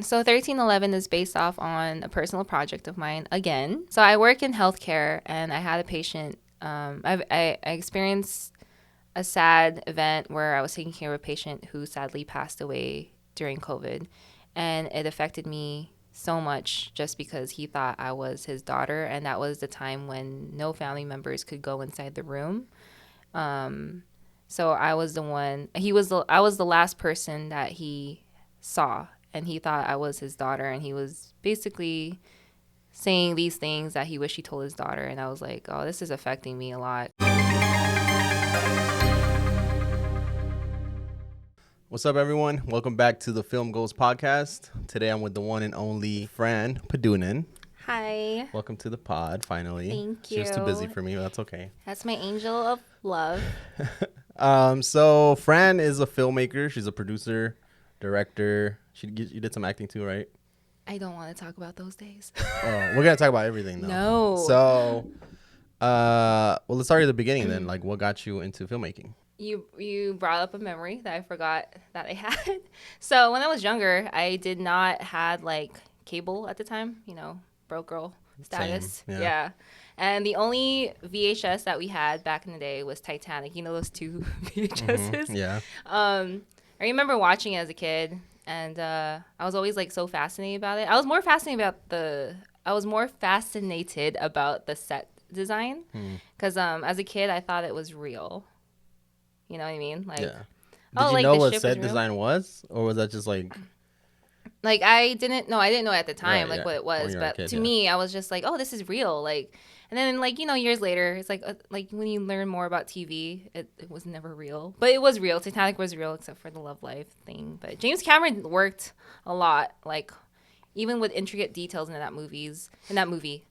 So 1311 is based off on a personal project of mine again. So I work in healthcare, and I had a patient. I experienced a sad event where I was taking care of a patient who sadly passed away during COVID, and it affected me so much just because he thought I was his daughter, and that was the time when no family members could go inside the room. So I was the one. I was the last person that he saw, and he thought I was his daughter, and he was basically saying these things that he wished he told his daughter, and I was like, oh, this is affecting me a lot. What's up, everyone? Welcome back to the Film Goals podcast. Today I'm with the one and only Fran Padunan. Hi. Welcome to the pod, finally. Thank She was too you. busy for me, but that's okay. That's my angel of love. So Fran is a filmmaker. She's a producer, director. You did some acting too, right? I don't want to talk about those days. Oh, we're going to talk about everything, though. No. So, well, let's start at the beginning then. Like, what got you into filmmaking? You brought up a memory that I forgot that I had. So when I was younger, I did not had like cable at the time, broke girl status. Same, yeah. Yeah. And the only VHS that we had back in the day was Titanic. You know those two VHSs? Mm-hmm. Yeah. I remember watching it as a kid, and I was always like so fascinated about it. I was more fascinated about the set design because as a kid I thought it was real. You know what I mean? Like, yeah. Did you know what set design was, or was that just like I didn't know at the time, right, what it was, but kid, to me, I was just like, oh, this is real. Like, and then years later, it's like when you learn more about TV, it was never real, but it was real. Titanic was real, except for the love life thing. But James Cameron worked a lot, like even with intricate details in that movie.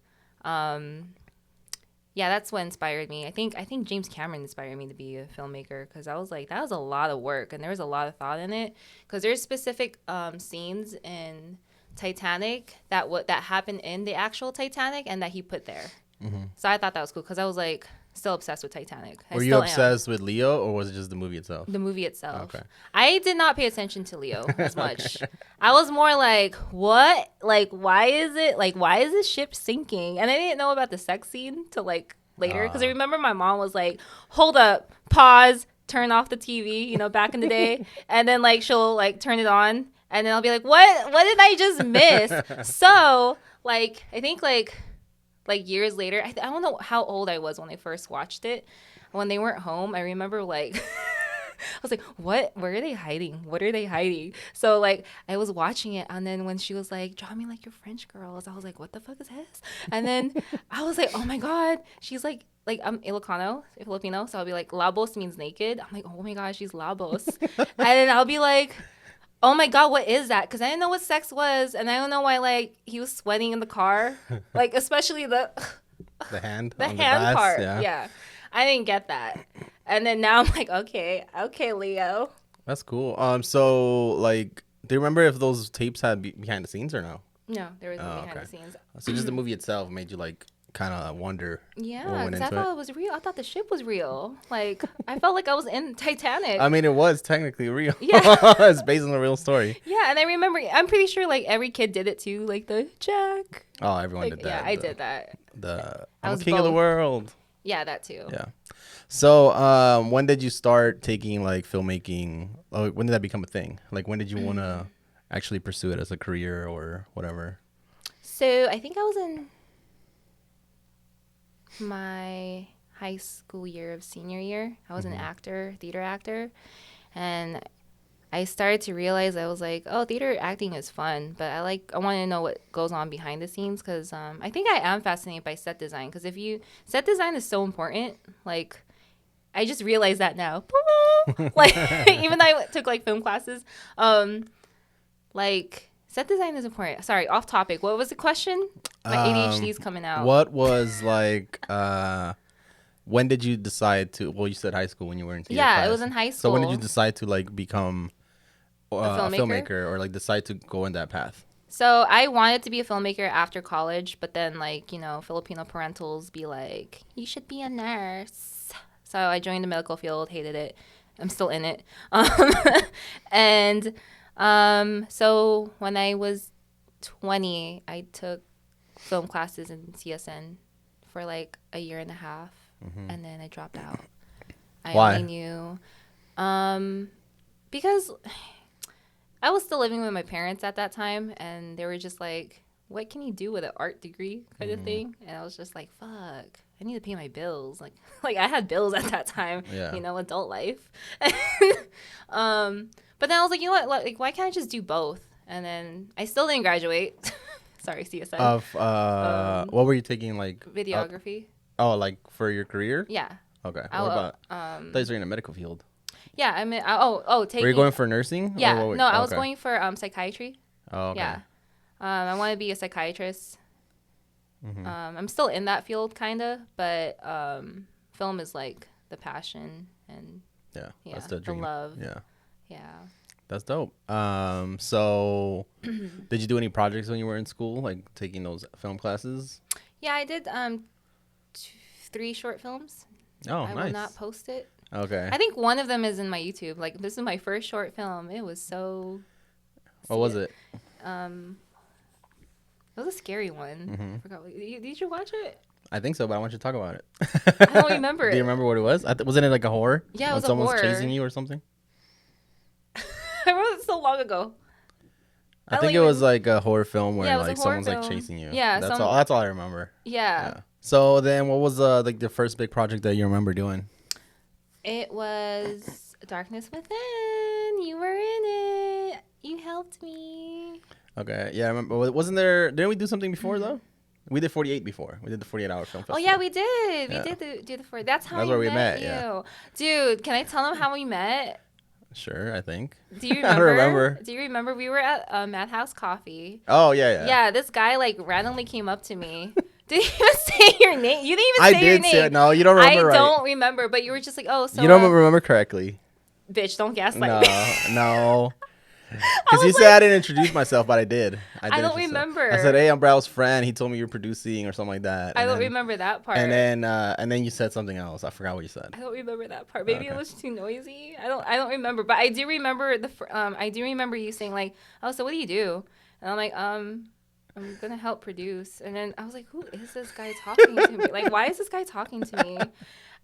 Yeah, that's what inspired me. I think James Cameron inspired me to be a filmmaker because I was like, that was a lot of work and there was a lot of thought in it. Because there's specific scenes in Titanic that happened in the actual Titanic and that he put there. Mm-hmm. So I thought that was cool because I was like still obsessed with Titanic. Were you obsessed with Leo, or was it just the movie itself? The movie itself. Okay. I did not pay attention to Leo as much. Okay. I was more like, what? Like, why is this ship sinking? And I didn't know about the sex scene till like later because I remember my mom was like, hold up, pause, turn off the TV, back in the day. And then like she'll like turn it on and then I'll be like, what did I just miss? So like, I think like years later, I don't know how old I was when I first watched it. When they weren't home, I remember like I was like, what? Where are they hiding? What are they hiding? So like I was watching it, and then when she was like, draw me like your French girls, I was like, what the fuck is this? And then I was like, oh my god, she's like I'm Ilocano, Filipino, so I'll be like, labos means naked. I'm like, oh my god, she's labos. And then I'll be like, oh my god, what is that? Because I didn't know what sex was, and I don't know why like he was sweating in the car, like especially the hand part. Yeah, I didn't get that, and then now I'm like, okay, Leo. That's cool. So like, do you remember if those tapes had behind the scenes or no? No, there was no behind the scenes. So just the movie itself made you like kind of wonder. Yeah, because I thought it was real. I thought the ship was real. Like, I felt like I was in Titanic. I mean, it was technically real. Yeah. It's based on a real story. Yeah, and I remember, I'm pretty sure, like, every kid did it, too. Like, the Jack. Oh, everyone did that. Yeah, I did that. I'm king of the world. Yeah, that, too. Yeah. So, when did you start taking, like, filmmaking? Like, when did that become a thing? Like, when did you want to actually pursue it as a career or whatever? So, I think I was in my high school year of senior year. I was an theater actor, and I started to realize I was like, oh, theater acting is fun, but I want to know what goes on behind the scenes because I think I am fascinated by set design because set design is so important. Like, I just realized that now. Like, even though I took like film classes, like set design is important. Sorry, off topic. What was the question? My ADHD is coming out. What was like, when did you decide to, well, you said high school when you were in theater class. It was in high So school. when did you decide to like become a filmmaker or like decide to go in that path? So I wanted to be a filmmaker after college, but then like, Filipino parentals be like, you should be a nurse. So I joined the medical field, hated it. I'm still in it. And So when I was 20, I took film classes in CSN for like a year and a half, and then I dropped out. I Why? only knew, because I was still living with my parents at that time, and they were just like, "What can you do with an art degree?" kind of thing, and I was just like, "Fuck, I need to pay my bills." Like I had bills at that time, Yeah. you know, adult life. But then I was like, you know what? Like, why can't I just do both? And then I still didn't graduate. Sorry, CSN. What were you taking, like? Videography. Like for your career? Yeah. Okay. What I, about? I thought you were in the medical field. Yeah, I mean, taking. Were you going for nursing? Yeah, Or what no, I was okay. going for psychiatry. Oh, okay. Yeah, I want to be a psychiatrist. I'm still in that field, kinda, but film is like the passion and Yeah, that's the the dream. love. Yeah, Yeah. that's dope. So did you do any projects when you were in school, like taking those film classes? Yeah, I did 3 short films. Oh, I nice. will not post it. Okay. I think one of them is in my YouTube. Like, this is my first short film. It was so. What was it? It was a scary one. I forgot. Did you watch it? I think so, but I want you to talk about it. I don't remember Do you it. remember what it was? Wasn't it like a horror? Yeah, it when was a someone's horror. chasing you or something? I wrote it so long ago. I think it was like a horror film where Yeah, it was a like horror someone's like film. chasing you. Yeah, that's all. That's all I remember. Yeah. So then, what was like the first big project that you remember doing? It was Darkness Within. You were in it. You helped me. Okay, yeah, I remember. Wasn't there? Didn't we do something before though? We did 48 before. We did the 48-hour film festival. Oh yeah, we did. Yeah. We did do the 4. That's how That's I where we met met, you. yeah. Dude, can I tell them how we met? Sure, I think. Do you remember? I don't remember. Do you remember we were at Madhouse Coffee? Oh yeah. Yeah, this guy like randomly came up to me. Didn't even say your name. You didn't even say your I did name. say it. No, you don't remember right. I don't remember, but you were just like, oh, so You don't remember correctly. bitch, don't gaslight No, me. no. Because you said I didn't introduce myself, but I did. I don't remember. I said, "Hey, I'm Brow's friend." He told me you're producing or something like that. I don't remember that part. And then you said something else. I forgot what you said. I don't remember that part. Maybe it was too noisy. I don't remember, but I do remember I do remember you saying like, "Oh, so what do you do?" And I'm like, I'm gonna help produce." And then I was like, "Who is this guy talking to me? Like, why is this guy talking to me?"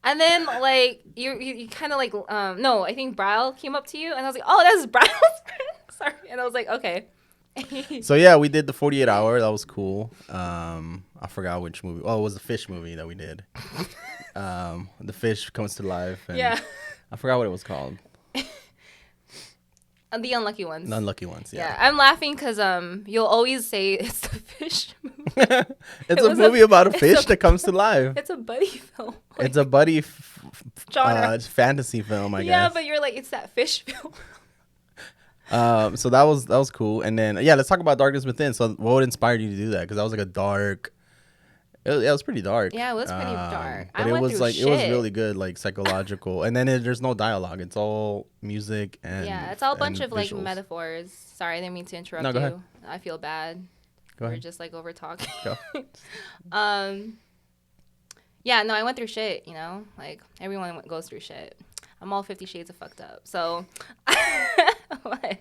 And then like you kind of like no, I think Bryle came up to you, and I was like, "Oh, that's Bryle's friend." Sorry, and I was like, "Okay." So yeah, we did the 48-hour. That was cool. I forgot which movie. Oh, it was the fish movie that we did. The fish comes to life. And Yeah. I forgot what it was called. The Unlucky Ones. The Unlucky Ones. Yeah, Yeah. I'm laughing because you'll always say it's the fish movie. It's a movie about a fish that comes to life. It's a buddy film. It's a buddy genre. fantasy film, I guess. Yeah, but you're like, it's that fish film. So that was cool. And then let's talk about Darkness Within. So what inspired you to do that? Because that was like a dark. It was pretty dark. Yeah, it was pretty dark. But I it went was through like it was shit. really good, like psychological. And then there's no dialogue. It's all music and Yeah, it's all a bunch of like visuals. metaphors. Sorry, I didn't mean to interrupt No, go you. ahead. I feel bad. Go We're ahead. just like over talking. Go. Yeah, no, I went through shit. You know, like everyone goes through shit. I'm all 50 Shades of fucked up. So, what?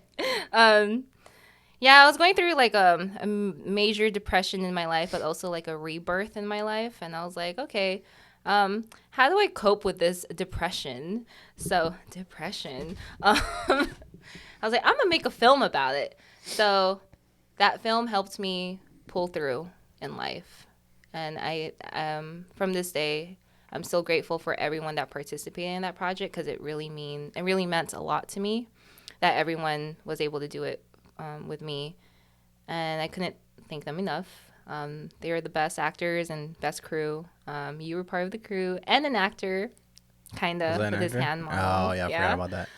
Yeah, I was going through like a major depression in my life, but also like a rebirth in my life. And I was like, okay, how do I cope with this depression? So, depression. I was like, I'm going to make a film about it. So, that film helped me pull through in life. And I, from this day, I'm so grateful for everyone that participated in that project because it really meant a lot to me that everyone was able to do it with me, and I couldn't thank them enough. They were the best actors and best crew. You were part of the crew and an actor, kind of, with his hand model. Oh yeah, I forgot about that.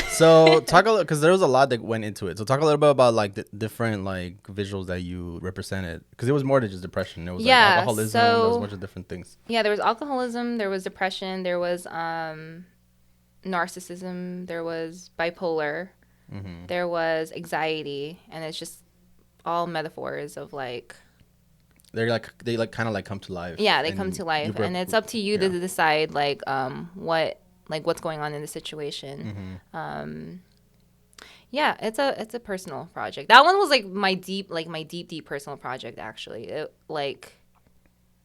So talk a little, because there was a lot that went into it. So talk a little bit about like the different like visuals that you represented, because it was more than just depression. It was like alcoholism. There was a bunch of different things. Yeah, there was alcoholism. There was depression. There was narcissism. There was bipolar. Mm-hmm. There was anxiety, and it's just all metaphors of like. They kind of like come to life. Yeah, they come to life, and it's up to you to decide what's going on in the situation. Mm-hmm. Yeah, it's a personal project. That one was like my deep personal project actually. It, like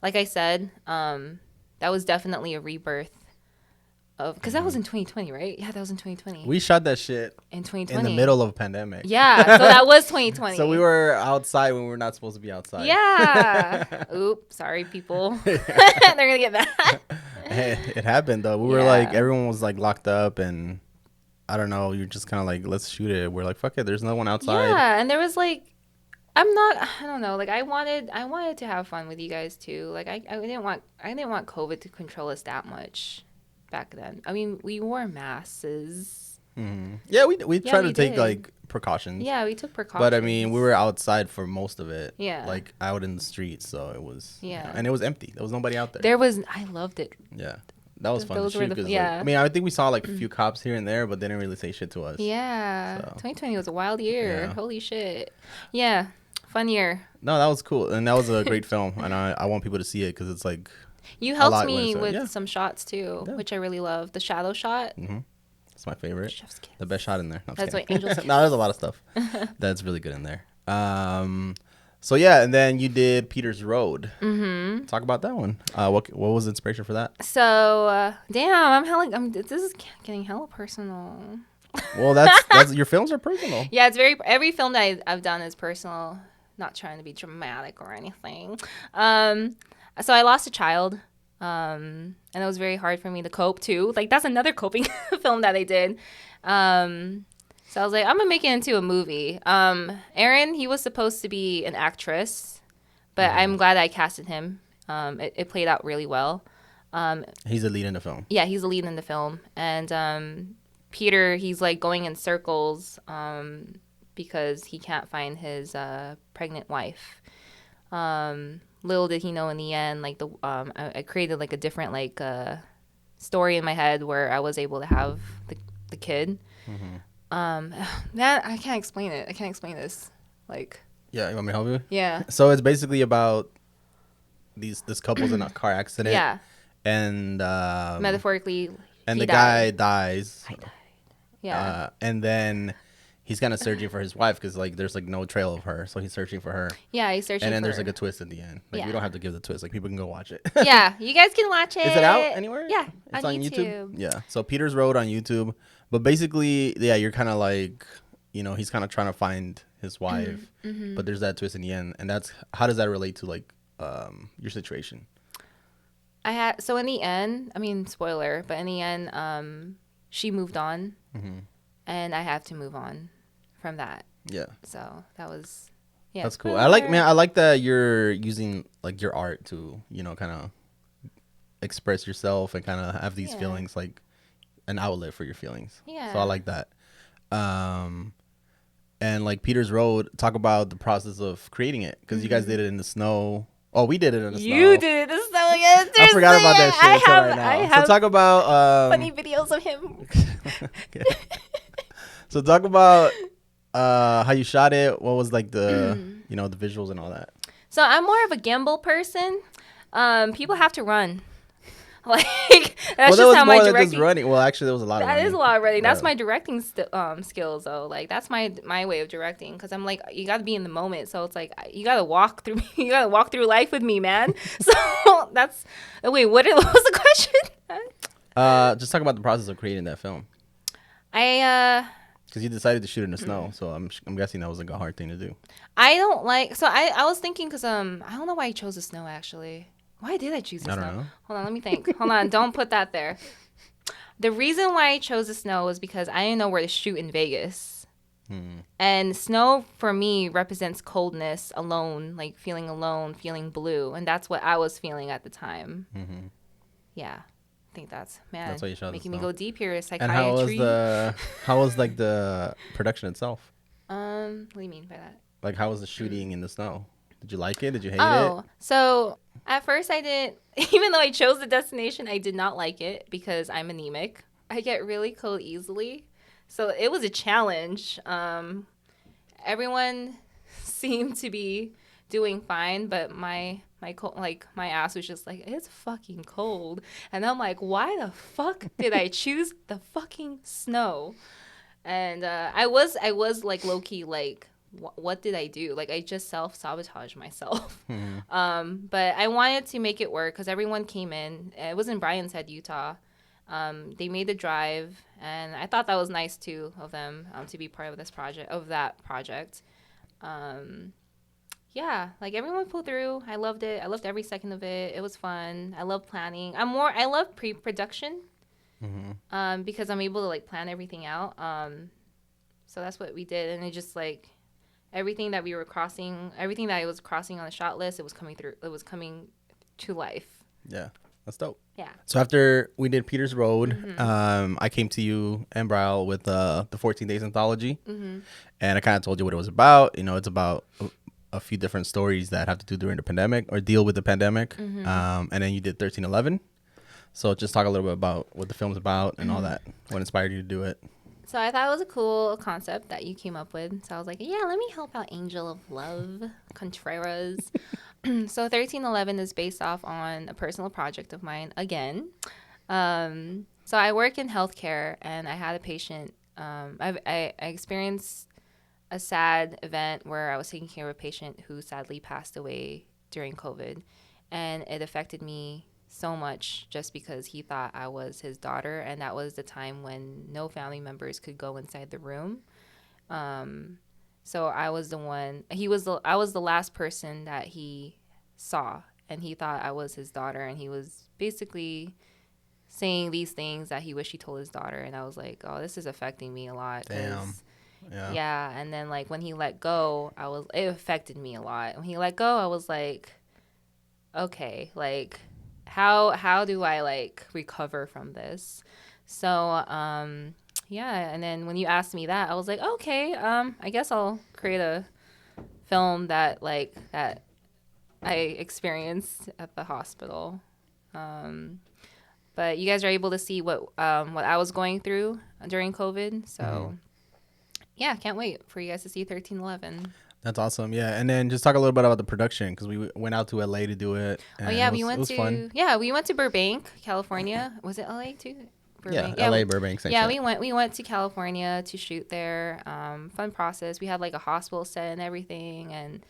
I said, that was definitely a rebirth of, because that was in 2020, right? Yeah, that was in 2020. We shot that shit in 2020 in the middle of a pandemic. Yeah, so that was 2020. So we were outside when we were not supposed to be outside. Yeah. Oops, sorry, people. They're gonna get mad. It happened though. We were like, everyone was like locked up, and I don't know. You're just kind of like, let's shoot it. We're like, fuck it. There's no one outside. Yeah, and there was like, I don't know. Like I wanted to have fun with you guys too. Like I didn't want COVID to control us that much back then. I mean, we wore masks. Mm-hmm. Yeah, we tried to take like precautions. Yeah, we took precautions. But I mean, we were outside for most of it. Yeah. Like out in the streets, so it was. Yeah. You know, and it was empty. There was nobody out there. I loved it. Yeah. That was fun to shoot. Yeah. Like, I mean, I think we saw like a few cops here and there, but they didn't really say shit to us. Yeah. So. 2020 was a wild year. Yeah. Holy shit. Yeah. Fun year. No, that was cool. And that was a great film. And I want people to see it because it's like. You helped me with some shots too, which I really love. The shadow shot. Mm-hmm. It's my favorite. Chef's kiss. The best shot in there. No, that's what Angel's kiss. No, there's a lot of stuff that's really good in there. So yeah, and then you did Peter's Road. Mm-hmm. Talk about that one. What was the inspiration for that? So damn, this is getting hella personal. Well, that's your films are personal. Yeah, it's every film that I've done is personal. Not trying to be dramatic or anything. So I lost a child. And it was very hard for me to cope too. Like that's another coping film that I did. So I was like, I'm gonna make it into a movie. Aaron, he was supposed to be an actress, but I'm glad I casted him. It played out really well. He's the lead in the film. Yeah, he's the lead in the film. And Peter, he's like going in circles because he can't find his pregnant wife. Little did he know in the end, like I created like a different like story in my head where I was able to have the kid. Mm-hmm. That I can't explain it. I can't explain this. Like. Yeah, you want me to help you? Yeah. So it's basically about this couple's in a car accident. Yeah. And metaphorically. And the guy dies. I died. Yeah. And then. He's kind of searching for his wife because like there's like no trail of her, so he's searching for her. Yeah, he's searching. And then for there's her. like a twist at the end. Like we don't have to give the twist. Like people can go watch it. Yeah, you guys can watch it. Is it out anywhere? Yeah, it's on YouTube. Yeah, so Peter's Road on YouTube. But basically, yeah, you're kind of like, you know, he's kind of trying to find his wife, but there's that twist in the end, and that's how does that relate to like your situation? So in the end, I mean, spoiler, but in the end, she moved on, and I have to move on from that. Yeah. So that was, yeah. That's cool. I like that you're using like your art to, you know, kind of express yourself and kind of have these feelings, like an outlet for your feelings. Yeah. So I like that. And like Peter's Road, talk about the process of creating it because you guys did it in the snow. Oh, we did it in the snow. You did it in the snow. Yes, I forgot about that shit. I have so talk about funny videos of him. So talk about how you shot it. What was like the you know the visuals and all that. So I'm more of a gamble person. People have to run. Like that's just how my directing. Running. Well, actually, there was a lot of running. That is a lot of running. That's my directing skills, though. Like that's my way of directing because I'm like you got to be in the moment. So it's like you got to walk through. You got to walk through life with me, man. So that's. Wait, what was the question? Just talk about the process of creating that film. Because you decided to shoot in the snow, so I'm guessing that was like a hard thing to do. I don't like. So I was thinking because I don't know why I chose the snow actually. Why did I choose the snow? I don't know. Hold on, let me think. Hold on, don't put that there. The reason why I chose the snow was because I didn't know where to shoot in Vegas. And snow for me represents coldness, alone, like feeling alone, feeling blue, and that's what I was feeling at the time. Yeah. I think that's why you shot making me go deep here. Psychiatry. And how was like the production itself? What do you mean by that? Like how was the shooting in the snow? Did you like it? Did you hate it? Oh, so at first I didn't. Even though I chose the destination, I did not like it because I'm anemic. I get really cold easily, so it was a challenge. Everyone seemed to be doing fine, but my ass was just like, it's fucking cold. And I'm like, why the fuck did I choose the fucking snow? And I was like low key like, what did I do? Like I just self-sabotaged myself. But I wanted to make it work because everyone came in. It was in Bryan's Head, Utah. They made the drive, and I thought that was nice too of them to be part of that project. Yeah, like everyone pulled through. I loved it. I loved every second of it. It was fun. I love planning. I love pre-production because I'm able to like plan everything out. So that's what we did, and it just like everything that I was crossing on the shot list, it was coming through. It was coming to life. Yeah, that's dope. Yeah. So after we did Peter's Road, I came to you and Brian with the 14 Days Anthology, and I kind of told you what it was about. You know, it's about a few different stories that have to do during the pandemic or deal with the pandemic, and then you did 1311. So just talk a little bit about what the film's about and all that. What inspired you to do it? So I thought it was a cool concept that you came up with. So I was like, yeah, let me help out Angel of Love Contreras. So 1311 is based off on a personal project of mine again. So I work in healthcare, and I had a patient. I experienced a sad event where I was taking care of a patient who sadly passed away during COVID, and it affected me so much just because he thought I was his daughter, and that was the time when no family members could go inside the room. So I was the one. I was the last person that he saw, and he thought I was his daughter, and he was basically saying these things that he wished he told his daughter, and I was like, oh, this is affecting me a lot. Damn. Yeah. And then like when he let go, it affected me a lot. When he let go, I was like, okay, like how do I like recover from this? So yeah, and then when you asked me that, I was like, okay, I guess I'll create a film that I experienced at the hospital. But you guys are able to see what I was going through during COVID. So yeah, can't wait for you guys to see 1311. That's awesome. Yeah, and then just talk a little bit about the production because we went out to LA to do it. Oh yeah, we went to Burbank, California. Was it LA too? Burbank. Yeah, LA, Burbank. Yeah, we went to California to shoot there. Fun process. We had like a hospital set and everything, and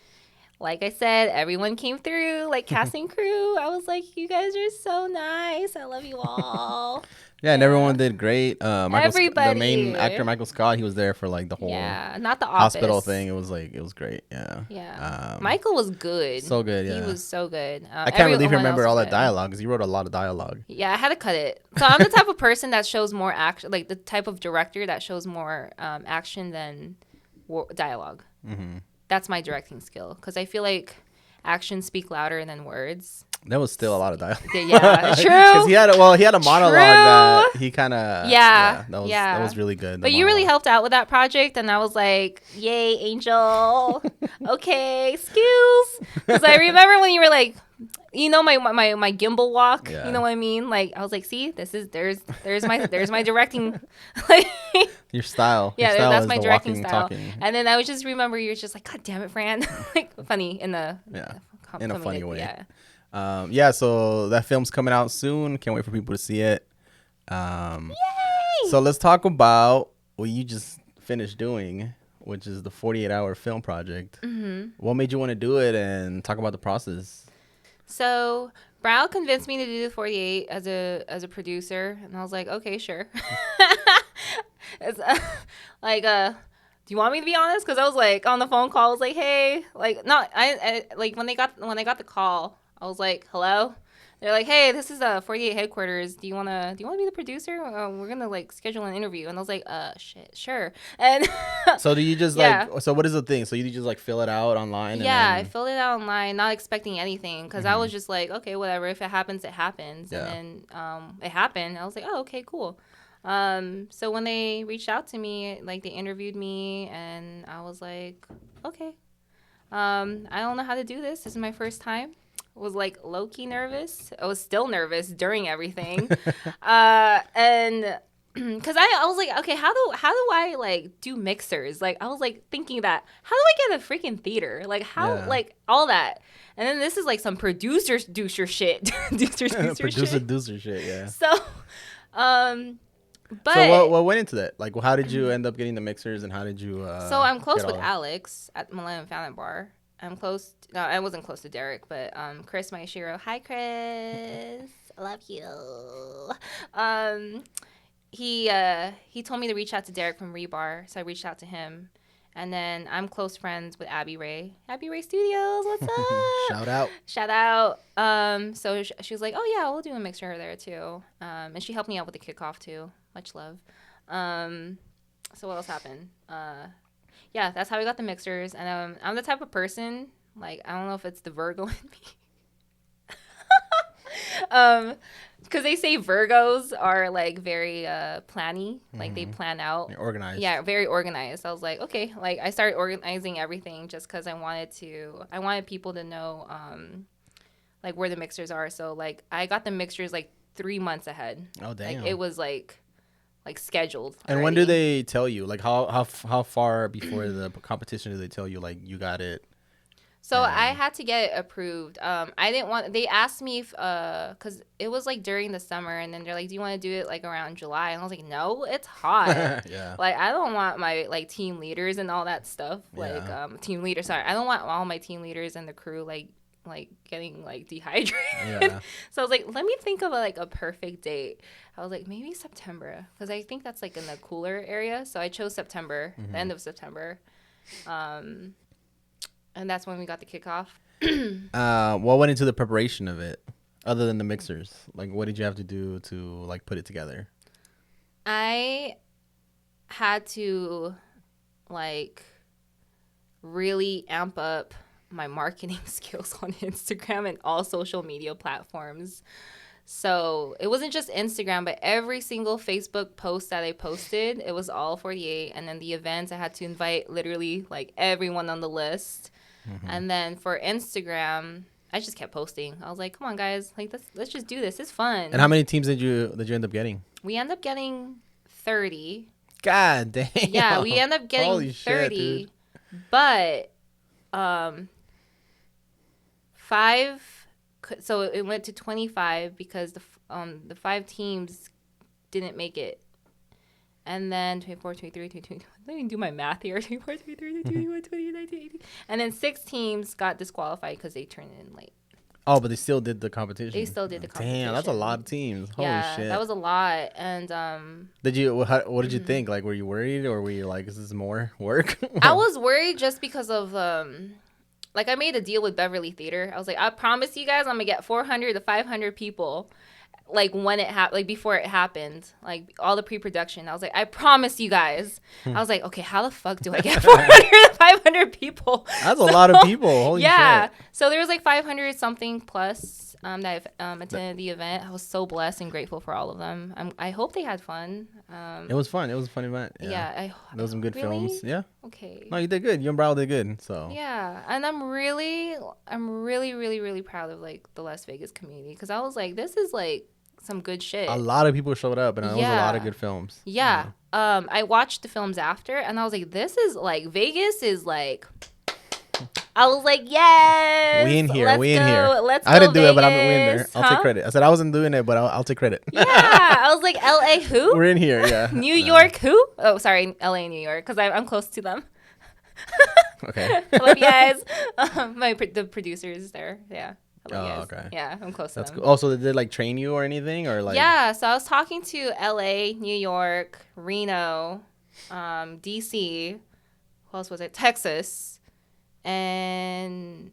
like I said, everyone came through, like cast and crew. I was like, you guys are so nice. I love you all. Yeah, and everyone did great. Everybody. The main actor, Michael Scott, he was there for like the whole not the hospital thing. It was great. Yeah. Yeah. Michael was good. So good, yeah. He was so good. I can't believe you remember all that dialogue because you wrote a lot of dialogue. Yeah, I had to cut it. So I'm the type of person that shows more action, like the type of director that shows more action than dialogue. That's my directing skill because I feel like actions speak louder than words. That was still a lot of dialogue. Yeah, true. Because he had a monologue that he kind of that was really good. But you really helped out with that project, and I was like, "Yay, Angel! Okay, skills." Because I remember when you were like, you know, my gimbal walk. Yeah. You know what I mean? Like I was like, "See, there's my directing." Your style. Yeah, Your style that's my directing walking, style. Talking. And then I would just remember you're just like, God damn it, Fran. Like funny in a funny way. Yeah. So that film's coming out soon. Can't wait for people to see it. Yay! So let's talk about what you just finished doing, which is the 48-hour film project. What made you want to do it, and talk about the process? So Brow convinced me to do the 48 as a producer, and I was like, okay, sure. It's like do you want me to be honest? Because I was like on the phone call, I was like, hey, like no, I like when I got the call, I was like, hello. They're like, hey, this is 48 headquarters. Do you wanna be the producer? We're gonna like schedule an interview. And I was like, shit, sure. And so do you just so what is the thing? So you just like fill it out online? Yeah, I filled it out online, not expecting anything because I was just like, okay, whatever. If it happens, it happens. Yeah. And then it happened. I was like, oh, okay, cool. So when they reached out to me, like they interviewed me, and I was like, okay, I don't know how to do this. This is my first time. I was like low-key nervous. I was still nervous during everything. And because I was like, okay, how do I like do mixers? Like I was like thinking that, how do I get a freaking theater? Like how like all that. And then this is like some producer shit. Producer shit, yeah. So But so what went into that? Like, how did you end up getting the mixers, and how did you? So I'm close get all with that? Alex at Millennium Fountain Bar. I'm close. No, I wasn't close to Derek, but Chris Maishiro. Hi, Chris. I love you. Um, he told me to reach out to Derek from Rebar, so I reached out to him. And then I'm close friends with Abby Ray. Abby Ray Studios, what's up? Shout out. Shout out. So she was like, oh yeah, we'll do a mixer there too. And she helped me out with the kickoff too. Much love. So what else happened? Yeah, that's how we got the mixers. And I'm the type of person, like, I don't know if it's the Virgo in me. Because they say Virgos are like very planny, like they plan out. You're organized. Yeah, very organized. I was like, okay, like I started organizing everything just because I wanted people to know like where the mixers are. So like I got the mixers like 3 months ahead. Oh damn. Like it was like scheduled. And already. when do they tell you? Like how far before the competition do they tell you like you got it? So I had to get it approved. I didn't want. They asked me if, cause it was like during the summer, and then they're like, "Do you want to do it like around July?" And I was like, "No, it's hot. Yeah. Like I don't want my like team leaders and all that stuff. Like team leaders. Sorry, I don't want all my team leaders and the crew like getting like dehydrated. Yeah. So I was like, let me think of like a perfect date. I was like, maybe September, because I think that's like in the cooler area. So I chose September, the end of September. And that's when we got the kickoff. What went into the preparation of it, other than the mixers? Like, what did you have to do to like put it together? I had to like really amp up my marketing skills on Instagram and all social media platforms. So it wasn't just Instagram, but every single Facebook post that I posted, it was all 48. And then the events, I had to invite literally like everyone on the list. And then for Instagram, I just kept posting. I was like, come on, guys, like let's just do this. It's fun. And how many teams did you end up getting? We end up getting 30. God damn. Yeah, we end up getting Holy 30. Shit, dude. But 5, so it went to 25 because the 5 teams didn't make it. And then 24, 23, 22, let me do my math here. 24, 23, 21, 28, 19, 18. And then 6 teams got disqualified because they turned in late. Oh, but they still did the competition. They still did the competition. Damn, that's a lot of teams. Holy shit. That was a lot. And what did you think? Like, were you worried, or were you like, is this more work? I was worried just because of like I made a deal with Beverly Theater. I was like, I promise you guys, I'm gonna get 400 to 500 people. Like when it happened, like before it happened, like all the pre-production, I was like, I promise you guys. I was like, okay, how the fuck do I get 400 to 500 people? That's a lot of people. Holy shit. So there was like 500 something plus that attended the event. I was so blessed and grateful for all of them. I hope they had fun. It was fun. It was a fun event. Yeah. There was some good films. Yeah. Okay. No, you did good. You and Browell did good. So. Yeah, and I'm really, really proud of like the Las Vegas community, because I was like, this is like some good shit. A lot of people showed up, and it was a lot of good films. Yeah. I watched the films after, and I was like, this is like, Vegas is like, I was like, yes. We in here. Let's we in go. here. Let's I didn't go, do it, but I'm Vegas. in there. I'll take credit. I said I wasn't doing it, but I'll take credit. Yeah. I was like, LA who? We're in here, yeah. New York who? Oh, sorry, LA and New York, because I'm close to them. Okay. I love you guys. The producers there. Yeah. I love you guys. Okay. Yeah, I'm close to them. Cool. Also, did they like train you or anything, or like? Yeah, so I was talking to LA, New York, Reno, DC, who else was it? Texas, and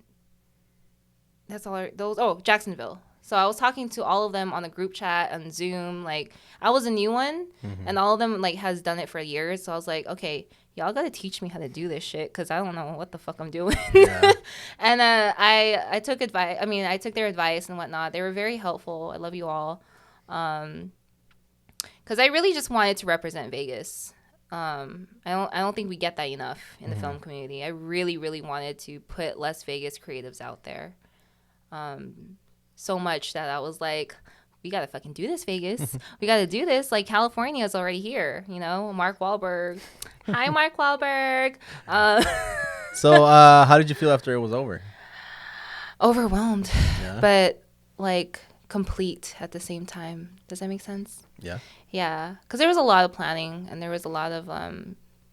that's all. Jacksonville. So I was talking to all of them on the group chat on Zoom. Like, I was a new one, and all of them like has done it for years. So I was like, okay, y'all gotta teach me how to do this shit, because I don't know what the fuck I'm doing. Yeah. And I took advice. I mean, I took their advice and whatnot. They were very helpful. I love you all. Because I really just wanted to represent Vegas. I don't think we get that enough in the film community. I really wanted to put Las Vegas creatives out there. So much that I was like, we gotta fucking do this, Vegas. We gotta do this. Like, California's already here, you know. Mark Wahlberg. Hi, Mark Wahlberg. So, how did you feel after it was over? Overwhelmed, Yeah. but like complete at the same time. Does that make sense? Yeah. Yeah, because there was a lot of planning, and there was a lot of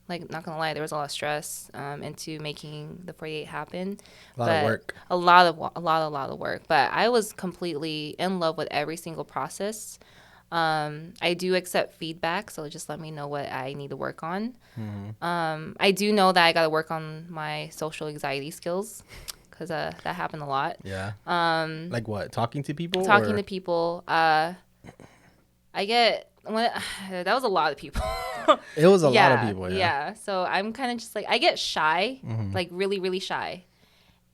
like, not gonna lie, there was a lot of stress into making the 48 happen. A lot of work. A lot of work. But I was completely in love with every single process. I do accept feedback, so just let me know what I need to work on. I do know that I got to work on my social anxiety skills, because that happened a lot. Yeah. Like what? Talking to people? Talking to people. I get that was a lot of people. It was a lot of people. Yeah. So I'm kind of just like, I get shy, like really, really shy,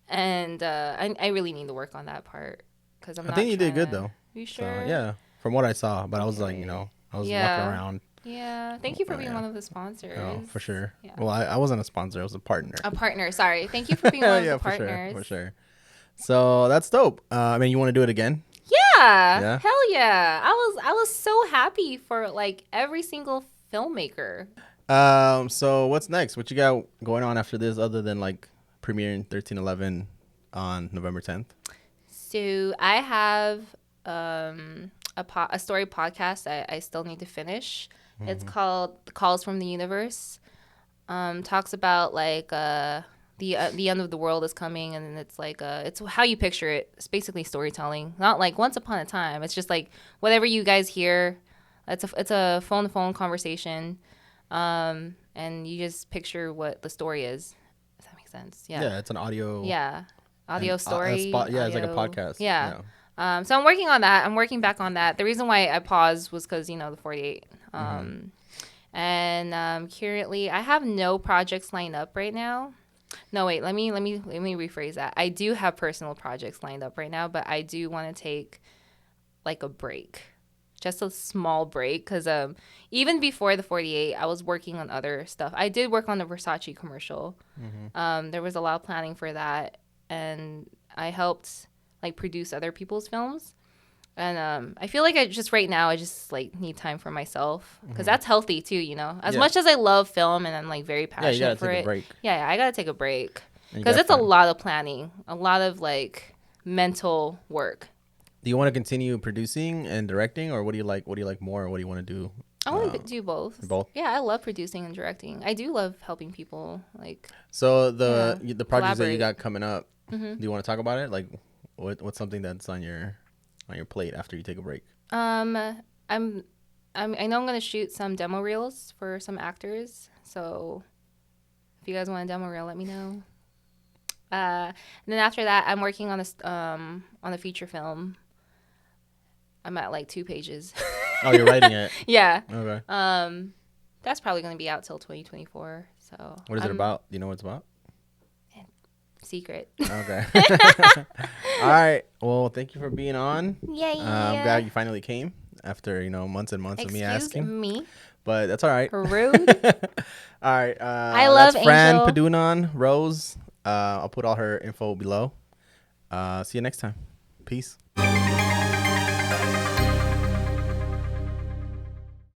and I really need to work on that part, because I think you did good though. You sure? So, yeah. From what I saw, but I was like, I was walking around. Yeah. Thank you for being one of the sponsors. Oh, for sure. Yeah. Well, I wasn't a sponsor. I was a partner. A partner. Sorry. Thank you for being one of the for partners. For sure. So that's dope. I mean, you want to do it again? Yeah. Hell yeah. I was so happy for like every single filmmaker. So what's next? What you got going on after this, other than like premiering 1311 on November 10th? So I have a story podcast I still need to finish. It's called Calls from the Universe. Talks about like the end of the world is coming, and it's like it's how you picture it. It's basically storytelling, not like Once Upon a Time. It's just like whatever you guys hear. It's a phone to phone conversation, and you just picture what the story is. Does that make sense? Yeah. Yeah, it's an audio. Yeah, audio story. It's like a podcast. Yeah. So I'm working on that. I'm working back on that. The reason why I paused was because the 48. And currently I have no projects lined up right now. No, wait. Let me rephrase that. I do have personal projects lined up right now, but I do want to take like a break, just a small break, because even before the 48, I was working on other stuff. I did work on the Versace commercial. There was a lot of planning for that, and I helped like produce other people's films. And I feel like I just like need time for myself, because that's healthy too, As much as I love film and I'm like very passionate for it. Yeah, I gotta take a break, because it's a lot of planning, a lot of like mental work. Do you want to continue producing and directing, or what do you like? What do you like more? Or what do you want to do? I want to do both. Both. Yeah, I love producing and directing. I do love helping people. Like. So the projects that you got coming up, do you want to talk about it? Like, what's something that's on your plate after you take a break? I know I'm gonna shoot some demo reels for some actors. So if you guys want a demo reel, let me know. And then after that, I'm working on a feature film. I'm at like 2 pages. Oh, you're writing it? Yeah. Okay. That's probably gonna be out till 2024. So. What is it about? Do you know what it's about? Secret. Okay. All right. Well, thank you for being on. Yay. I'm glad you finally came after months and months of me asking. Excuse me. But that's all right. Rude. All right. I love that's Fran Angel. Padunan, Rose. I'll put all her info below. See you next time. Peace.